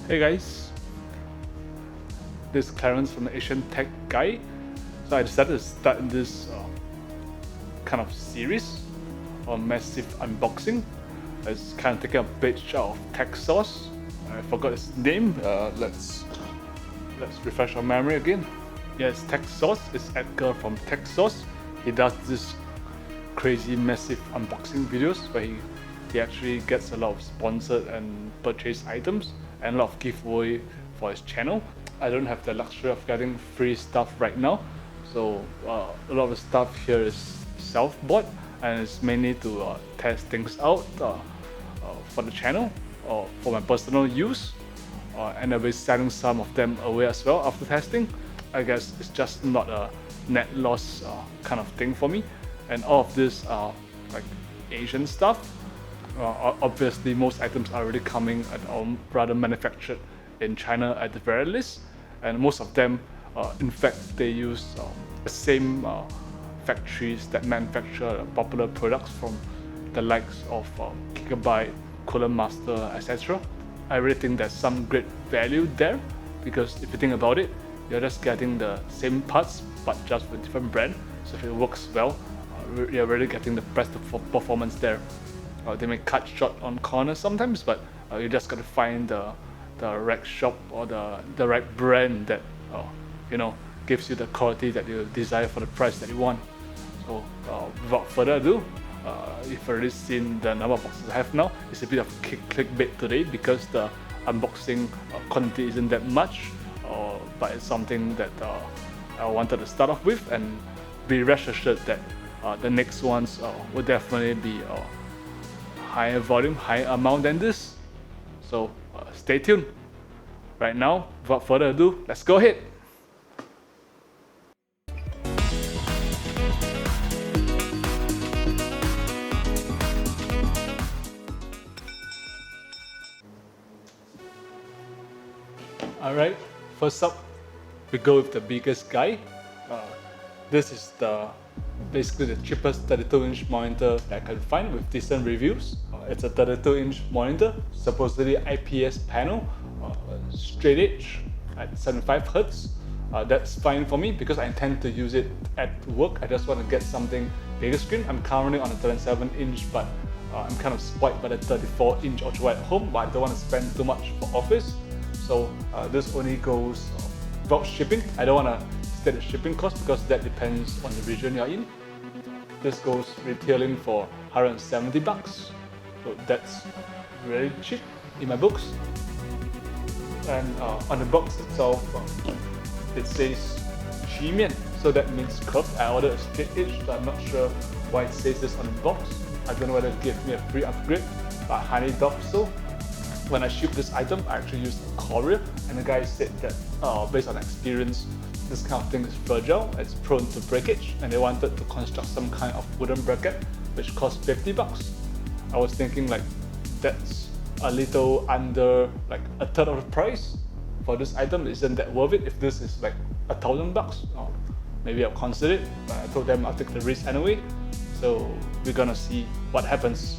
Hey guys, this is Clarence from the Asian Tech Guy. So I decided to start this kind of series on massive unboxing. It's kind of taking a page out of Tech Source. I forgot its name. Let's refresh our memory again. Yes, Tech Source. It's Edgar from Tech Source. He does this crazy massive unboxing videos where he actually gets a lot of sponsored and purchased items and a lot of giveaway for his channel. I don't have the luxury of getting free stuff right now, so a lot of the stuff here is self-bought and it's mainly to test things out for the channel or for my personal use, and I'll be selling some of them away as well after testing. I guess it's just not a net loss kind of thing for me, and all of this are like Asian stuff. Obviously, most items are already coming or rather manufactured in China at the very least, and most of them, in fact, they use the same factories that manufacture popular products from the likes of Gigabyte, Cooler Master, etc. I really think there's some great value there, because if you think about it, you're just getting the same parts but just with different brand. So if it works well, you're really getting the best performance there. They may cut short on corners sometimes, but you just gotta find the right shop or the right brand that gives you the quality that you desire for the price that you want. So without further ado, you've already seen the number of boxes I have now. It's a bit of clickbait today because the unboxing quantity isn't that much, but it's something that I wanted to start off with, and be rest assured that the next ones will definitely be higher volume, higher amount than this. So stay tuned. Right now, without further ado, let's go ahead. Alright, first up, we go with the biggest guy. This is basically the cheapest 32-inch monitor that I can find with decent reviews. It's a 32-inch monitor, supposedly IPS panel, straight edge at 75 Hz. That's fine for me because I intend to use it at work. I just want to get something bigger screen. I'm currently on a 37-inch, but I'm kind of spoiled by the 34-inch ultrawide at home, but I don't want to spend too much for office. So this only goes without shipping. I don't want to state the shipping cost because that depends on the region you're in. This goes retailing for 170 bucks. So that's really cheap in my books. And on the box itself, it says Qimian, so that means curved. I ordered a straight edge, so I'm not sure why it says this on the box. I don't know whether it gave me a free upgrade, but I highly doubt so. When I shipped this item, I actually used a courier, and the guy said that based on experience, this kind of thing is fragile, it's prone to breakage, and they wanted to construct some kind of wooden bracket which cost 50 bucks. I was thinking like that's a little under like a third of the price for this item. Isn't that worth it? If this is like 1,000 bucks, maybe I'll consider it, but I told them I'll take the risk anyway. So we're gonna see what happens.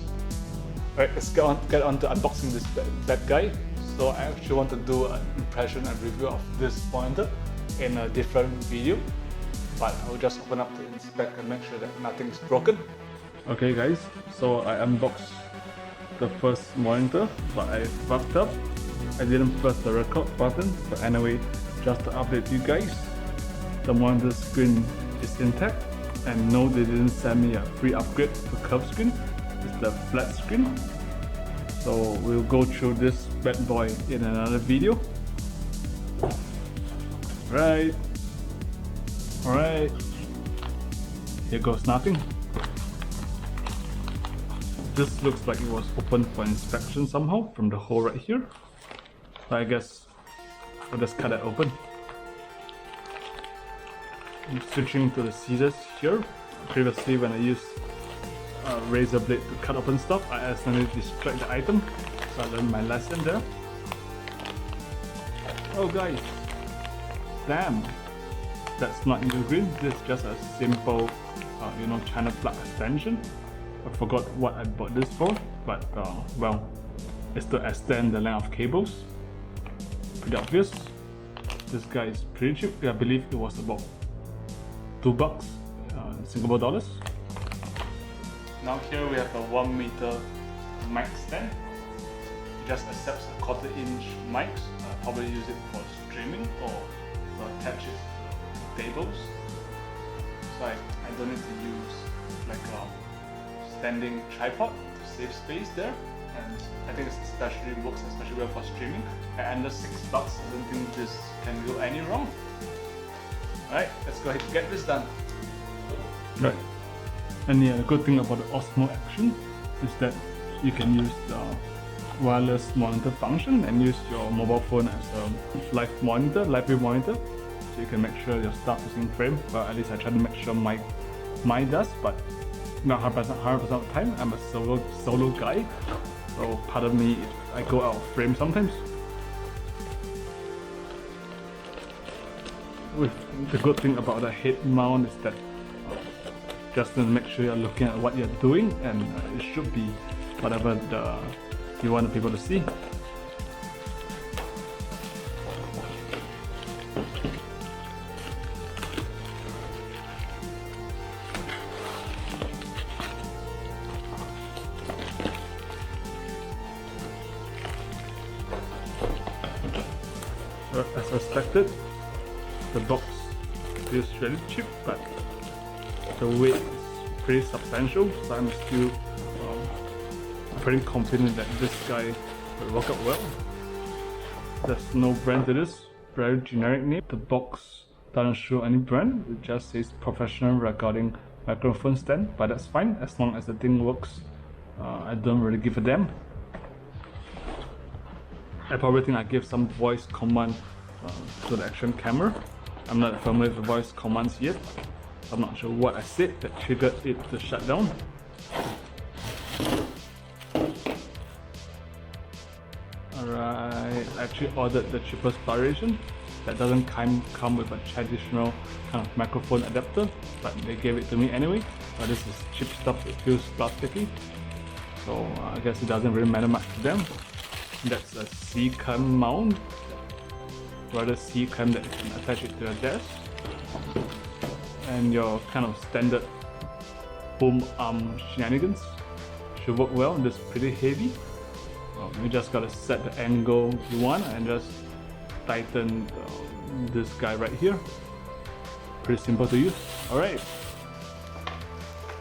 Alright, let's get on to unboxing this bad guy. So I actually want to do an impression and review of this monitor in a different video, but I'll just open up to inspect and make sure that nothing is broken. Okay guys, so I unboxed the first monitor, but I fucked up. I didn't press the record button, but anyway, just to update you guys, the monitor screen is intact, and no, they didn't send me a free upgrade to curved screen. It's the flat screen. So we'll go through this bad boy in another video. Alright, here goes nothing. This looks like it was open for inspection somehow from the hole right here. So I guess we'll just cut it open. I'm switching to the scissors here. Previously when I used a razor blade to cut open stuff, I accidentally destroyed the item. So I learned my lesson there. Oh guys, damn, that's not new green. This is just a simple China plug extension. I forgot what I bought this for, but well, it's to extend the length of cables. pretty obvious. This guy is pretty cheap. I believe it was about $2 Singapore dollars. Now here we have a 1 meter mic stand. It just accepts a 1/4 inch mics. Probably use it for streaming or to attach it to tables. So I don't need to use like a standing tripod to save space there. And I think it works especially well for streaming. At under $6, I don't think this can go any wrong. Alright, let's go ahead and get this done. Right. And yeah, the good thing about the Osmo Action is that you can use the wireless monitor function and use your mobile phone as a live view monitor. So you can make sure your stuff is in frame. Well, at least I try to make sure mine does, but not 100% of the time. I'm a solo guy. So pardon me if I go out of frame sometimes. The good thing about the head mount is that just to make sure you're looking at what you're doing, and it should be whatever you want people to see. As expected, the box feels really cheap, but the weight is pretty substantial, so I'm still pretty confident that this guy will work out well. There's no brand to this, very generic name. The box doesn't show any brand, it just says professional recording microphone stand, but that's fine as long as the thing works. I don't really give a damn. I probably think I give some voice command to the action camera. I'm not familiar with the voice commands yet. I'm not sure what I said that triggered it to shut down. Alright, I actually ordered the cheapest variation that doesn't come with a traditional kind of microphone adapter, but they gave it to me anyway. This is cheap stuff, it feels plasticky, so I guess it doesn't really matter much to them. That's a C-cam mount, rather C-cam that you can attach it to your desk. And your kind of standard boom arm shenanigans should work well. This is pretty heavy. You just gotta set the angle you want and just tighten this guy right here. Pretty simple to use. Alright.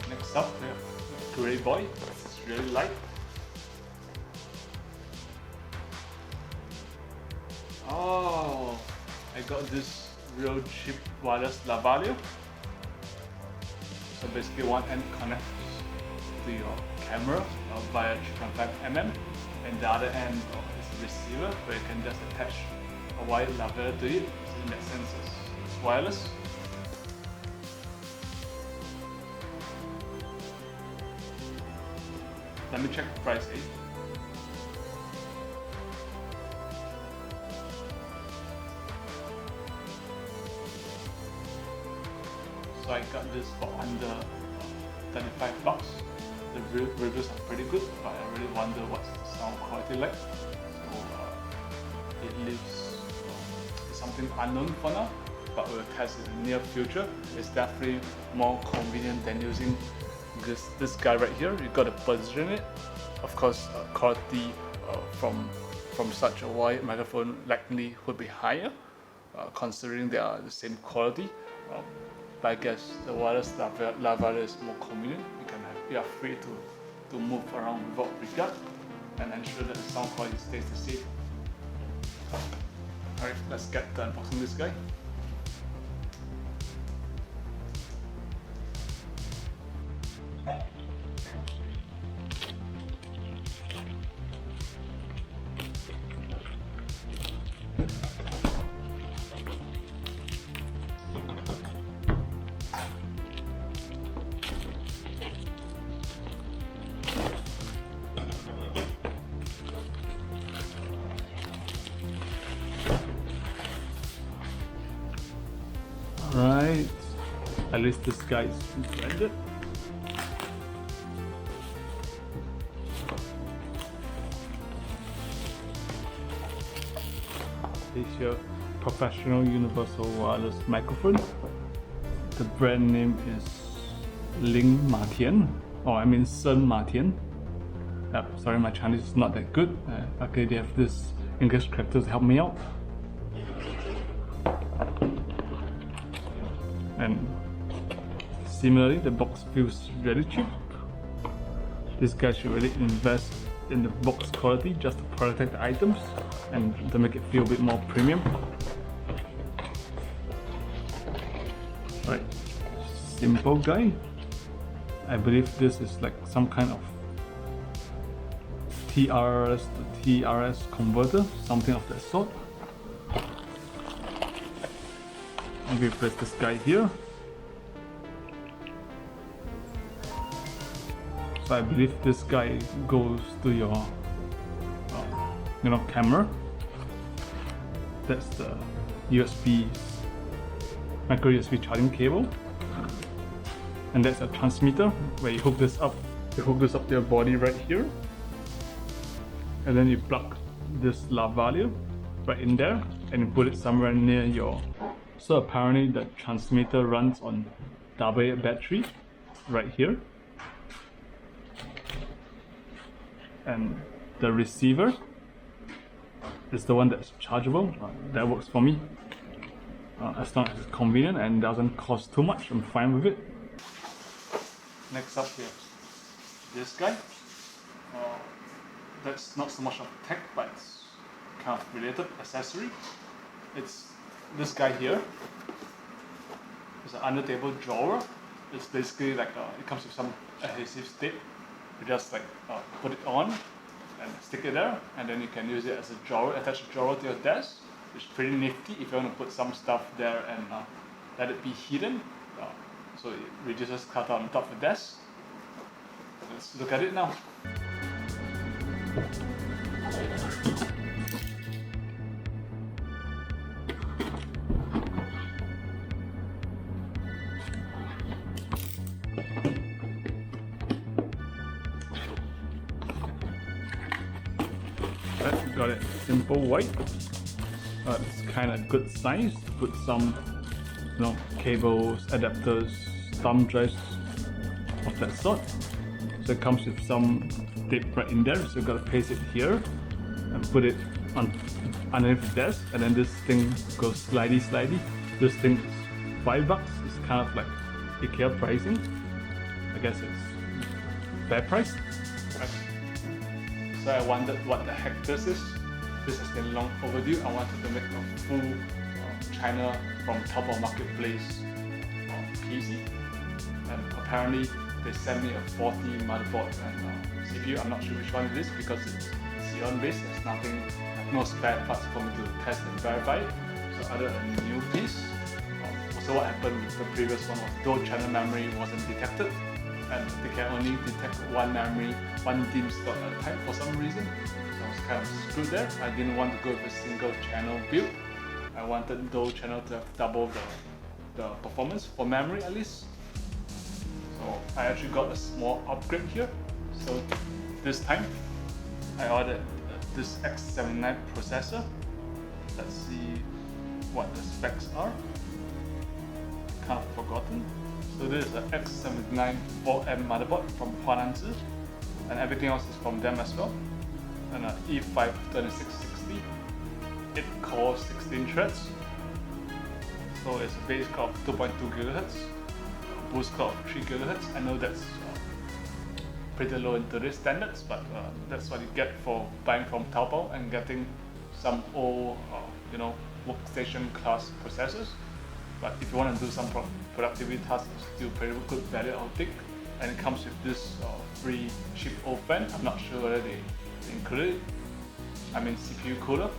Next up, we have Grey Boy. It's really light. Oh, I got this real cheap wireless lavalier. So basically one end connects to your camera via 3.5mm, and the other end is a receiver where you can just attach a wire lavalier to it. So in that sense it's wireless. Let me check the price. So I got this for under $35. The reviews are pretty good, but I really wonder what's the sound quality like. So it leaves something unknown for now, but we'll test it in the near future. It's definitely more convenient than using this guy right here. You got to position it. Of course, quality from such a wide microphone likely would be higher, considering they are the same quality. But I guess the wireless lavalier is more convenient. You are free to move around without regard and ensure that the sound quality stays the same. Alright, let's get to unboxing this guy. Right, at least this guy is branded. says here Professional Universal Wireless Microphone. The brand name is Ling Martian, or I mean Sun Martian. Sorry, my Chinese is not that good. Okay, they have this English characters to help me out. And similarly, the box feels really cheap. This guy should really invest in the box quality just to protect the items and to make it feel a bit more premium. Right, simple guy. I believe this is like some kind of TRS to TRS converter, something of that sort. And we place this guy here. So I believe this guy goes to your, camera. That's the USB, micro USB charging cable. And that's a transmitter where you hook this up. You hook this up to your body right here. And then you plug this lavalier right in there and you put it somewhere near your. So apparently the transmitter runs on AA battery right here. And the receiver is the one that's chargeable. That works for me. As long as it's convenient and doesn't cost too much, I'm fine with it. Next up here, this guy. That's not so much of tech, but it's kind of related accessory. It's this guy here. It's an under table drawer. It's basically like it comes with some adhesive tape. You just like put it on and stick it there, and then you can use it as a drawer, attach a drawer to your desk. It's pretty nifty if you want to put some stuff there and let it be hidden. So it reduces clutter on top of the desk. Let's look at it now. Got it, simple white. It's kind of good size. Put some, cables, adapters, thumb drives of that sort. So it comes with some tape right in there. So you gotta paste it here and put it on underneath the desk, and then this thing goes slidey. This thing is $5. It's kind of like IKEA pricing. I guess it's fair price. Right. So I wondered what the heck this is. This has been long overdue. I wanted to make a full China from Taobao Marketplace PC. And apparently they sent me a 40 motherboard and CPU. I'm not sure which one it is because it's Xeon based. There's no spare parts for me to test and verify. So other than a new piece. Also what happened with the previous one was dual channel memory wasn't detected. And they can only detect one memory, one DIMM slot at a time for some reason. So I was kind of screwed there. I didn't want to go with a single channel build. I wanted dual channel to have double the performance for memory at least. So I actually got a small upgrade here. So this time I ordered this X79 processor. Let's see what the specs are. Kind of forgotten. So this is an X79 4M motherboard from Huananzi, and everything else is from them as well. And an E5 2660, 8 cores, 16 threads. So it's a base clock of 2.2 GHz, boost clock of 3 GHz. I know that's pretty low in today's standards, but that's what you get for buying from Taobao and getting some old, workstation class processors. But if you want to do some productivity tasks, it's still pretty good value, I think. And it comes with this free cheap old fan. I'm not sure whether they included it. I mean CPU cooler.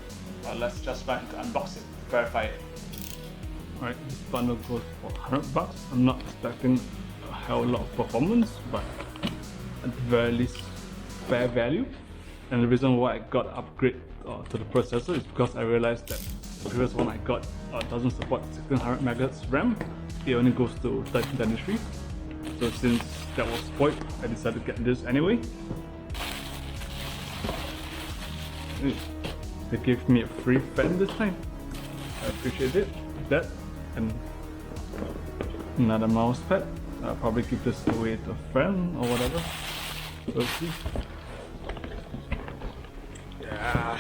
But let's just run into unbox it, verify it. Alright, this bundle goes for $100. I'm not expecting a hell of a lot of performance, but at the very least fair value. And the reason why I got upgrade to the processor is because I realized that the previous one I got doesn't support 1600 MHz RAM. It only goes to 1323. So since that was spoiled, I decided to get this anyway. They gave me a free fan this time. I appreciate it. That and another mouse pad. I'll probably give this away to a friend or whatever. We'll see. Yeah.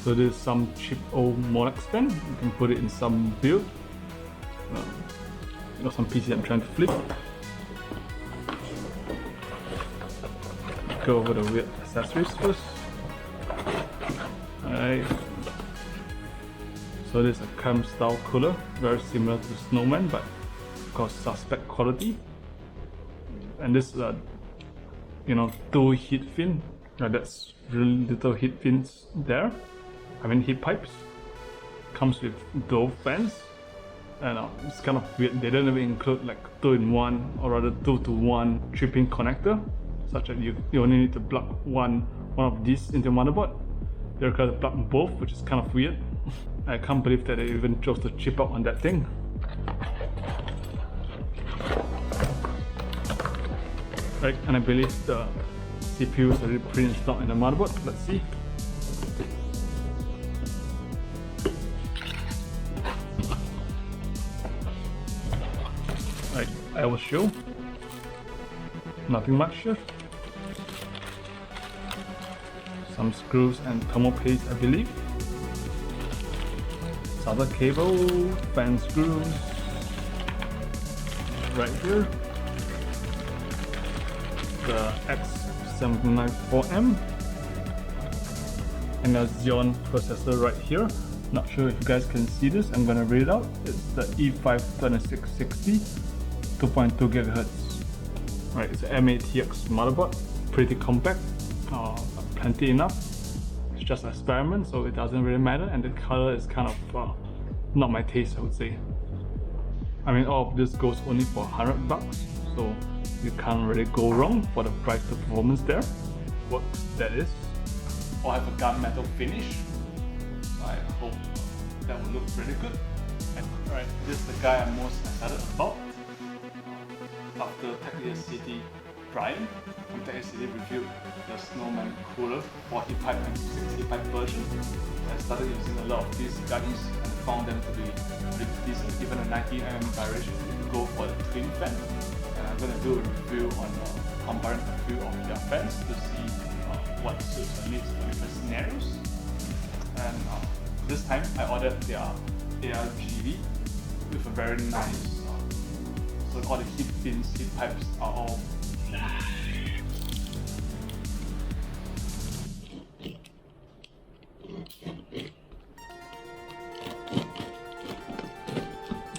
So there's some cheap old Molex fan. You can put it in some build. Got some PC I'm trying to flip. Go over the weird accessories first. Alright. So this is a cam style cooler, very similar to Snowman, but of course suspect quality. And this is a, you know, 2 heat fin. That's really little heat fins there. I mean heat pipes. Comes with dual fans. And it's kind of weird. They don't even include like 2-in-1 or rather 2-to-1 3-pin connector, such that you only need to plug one of these into motherboard. They require to plug both, which is kind of weird. I can't believe that they even chose to chip out on that thing. Right, and I believe the CPU is already pre-installed in the motherboard. Let's see. Right, I will show. Nothing much here. Some screws and thermal paste, I believe. Solder cable, fan screws. Right here. The X794M. And a Xeon processor right here. Not sure if you guys can see this. I'm gonna read it out. It's the E52660, 2.2 GHz. Right, it's an MATX motherboard. Pretty compact. Plenty enough. It's just an experiment, so it doesn't really matter. And the color is kind of not my taste, I would say. I mean, all of this goes only for $100, so you can't really go wrong for the price to performance there. Works, that is. Or have a gunmetal finish. So I hope that will look really good. Alright, this is the guy I'm most excited about. After TechCity Brian from TechCity reviewed the Snowman cooler 40 pipe and 60 pipe version. I started using a lot of these guys and found them to be pretty decent. Even a 90mm variation, you can go for the twin fan. And I'm going to do a review on comparing a few of their fans to see what suits and needs for different scenarios. And this time I ordered their ARGB with a very nice, so all the heat fins, heat pipes are all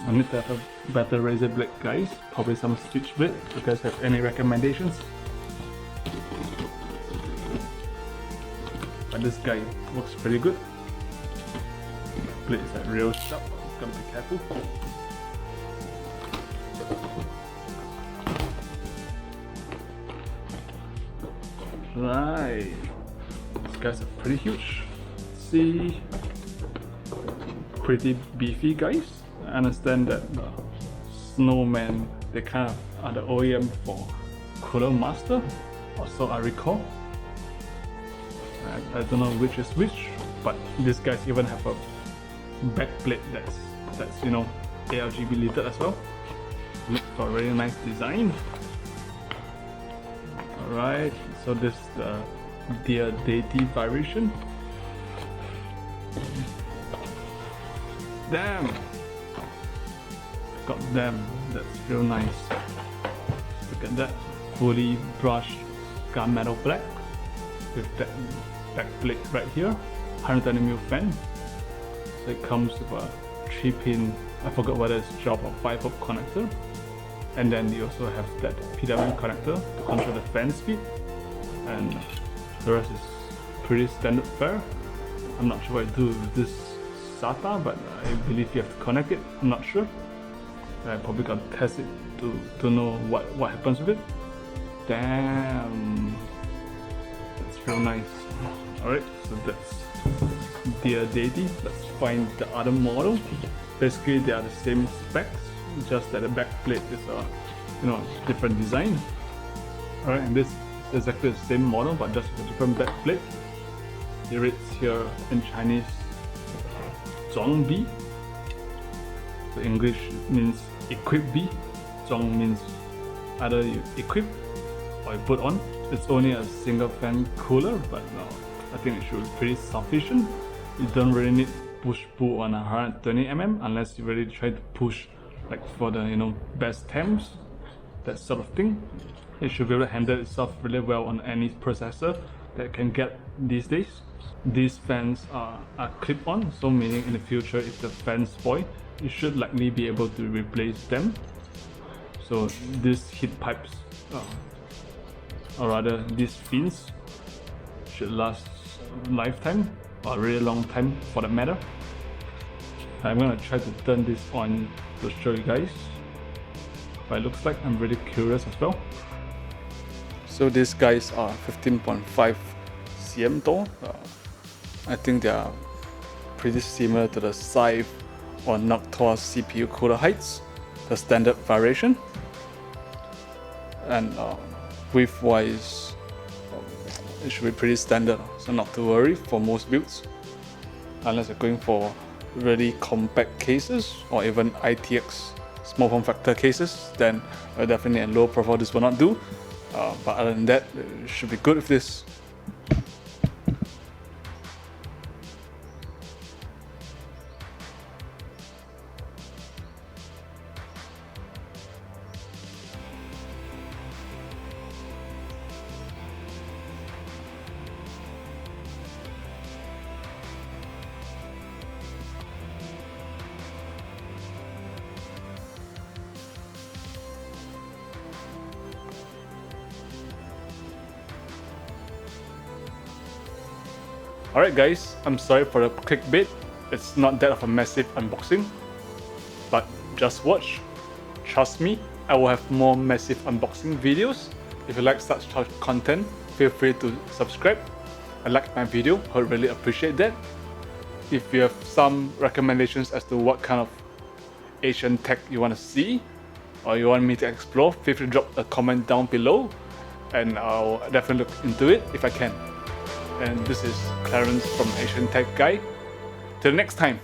I need to have a better razor blade, guys. Probably some stitch blade. If you guys have any recommendations. But this guy works pretty good. Blade is like real sharp. Gotta be careful. Right. These guys are pretty huge. See, pretty beefy guys. I understand that Snowman, they kind of are the OEM for Cooler Master, or so I recall. I don't know which is which, but these guys even have a backplate that's you know ARGB lit as well. Look for a really nice design. Alright, so this is the Dear Deity variation. Damn! God damn, that's real nice. Look at that, fully brushed gunmetal black with that backplate right here, 120mm fan. So it comes with a 3-pin, I forgot whether it's job or 5-hop connector, and then you also have that PWM connector to control the fan speed, and the rest is pretty standard fare. I'm not sure what I do with this SATA, but I believe you have to connect it. I'm not sure. I probably gotta test it to know what happens with it. Damn, that's real nice. Alright, so that's Dear Deity. Let's find the other model. Basically, they are the same specs, just that the back plate is a different design. Alright, and this is exactly the same model, but just with a different back plate. It reads here in Chinese, Zhuangbi. So English means equip B. Zhuang means either you equip or you put on. It's only a single fan cooler, but I think it should be pretty sufficient. You don't really need push-pull on 120mm unless you really try to push like for the best temps, that sort of thing. It should be able to handle itself really well on any processor that can get these days. These fans are clip-on, so meaning in the future if the fans spoil, you should likely be able to replace them. So these heat pipes, or rather these fins, should last a lifetime, or a really long time for that matter. I'm gonna try to turn this on to show you guys what it looks like. I'm really curious as well. So these guys are 15.5 cm tall. I think they are pretty similar to the Scythe or Noctua CPU cooler heights, the standard variation. And width wise, it should be pretty standard, so not to worry for most builds. Unless you're going for really compact cases or even ITX small form factor cases, then definitely a low profile this will not do. But other than that, it should be good with this. Alright guys, I'm sorry for the clickbait. It's not that of a massive unboxing, but just watch. Trust me, I will have more massive unboxing videos. If you like such content, feel free to subscribe and like my video. I would really appreciate that. If you have some recommendations as to what kind of Asian tech you want to see or you want me to explore, feel free to drop a comment down below and I'll definitely look into it if I can. And this is Clarence from Asian Tech Guy. Till next time.